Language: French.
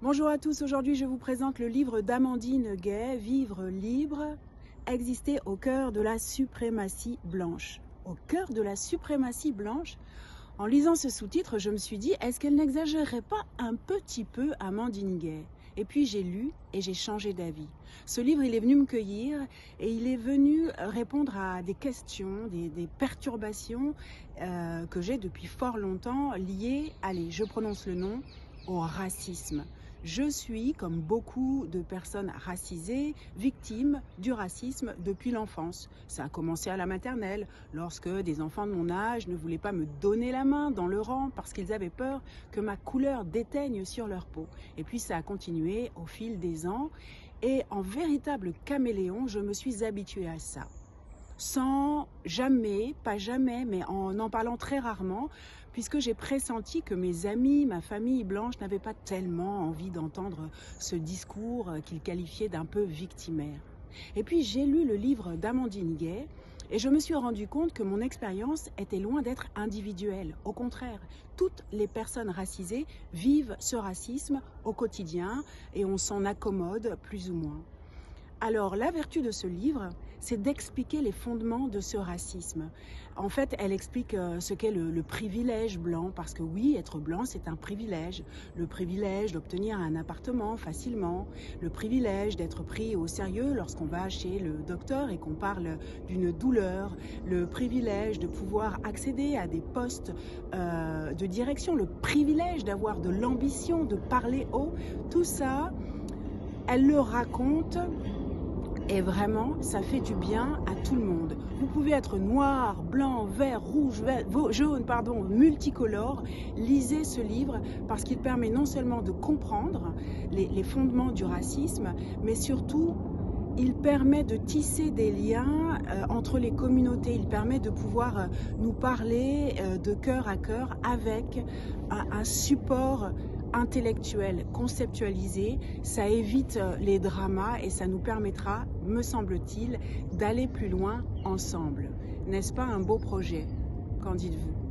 Bonjour à tous, aujourd'hui je vous présente le livre d'Amandine Gay, Vivre libre, exister au cœur de la suprématie blanche. Au cœur de la suprématie blanche. En lisant ce sous-titre, je me suis dit, est-ce qu'elle n'exagérerait pas un petit peu Amandine Gay? Et puis j'ai lu et j'ai changé d'avis. Ce livre, il est venu me cueillir et il est venu répondre à des questions, des perturbations que j'ai depuis fort longtemps liées, allez, je prononce le nom, au racisme. Je suis, comme beaucoup de personnes racisées, victime du racisme depuis l'enfance. Ça a commencé à la maternelle, lorsque des enfants de mon âge ne voulaient pas me donner la main dans le rang parce qu'ils avaient peur que ma couleur déteigne sur leur peau. Et puis ça a continué au fil des ans et en véritable caméléon, je me suis habituée à ça. Sans jamais, pas jamais, mais en parlant très rarement, puisque j'ai pressenti que mes amis, ma famille blanche n'avaient pas tellement envie d'entendre ce discours qu'ils qualifiaient d'un peu victimaire. Et puis j'ai lu le livre d'Amandine Gay et je me suis rendu compte que mon expérience était loin d'être individuelle. Au contraire, toutes les personnes racisées vivent ce racisme au quotidien et on s'en accommode plus ou moins. Alors, la vertu de ce livre, c'est d'expliquer les fondements de ce racisme. En fait, elle explique ce qu'est le privilège blanc, parce que oui, être blanc, c'est un privilège. Le privilège d'obtenir un appartement facilement, le privilège d'être pris au sérieux lorsqu'on va chez le docteur et qu'on parle d'une douleur, le privilège de pouvoir accéder à des postes de direction, le privilège d'avoir de l'ambition, de parler haut. Tout ça, elle le raconte. Et vraiment, ça fait du bien à tout le monde. Vous pouvez être noir, blanc, vert, rouge, jaune, multicolore. Lisez ce livre parce qu'il permet non seulement de comprendre les fondements du racisme, mais surtout, il permet de tisser des liens entre les communautés. Il permet de pouvoir nous parler de cœur à cœur avec un support intellectuel, conceptualisé. Ça évite les dramas et ça nous permettra, me semble-t-il, d'aller plus loin ensemble. N'est-ce pas un beau projet? Qu'en dites-vous?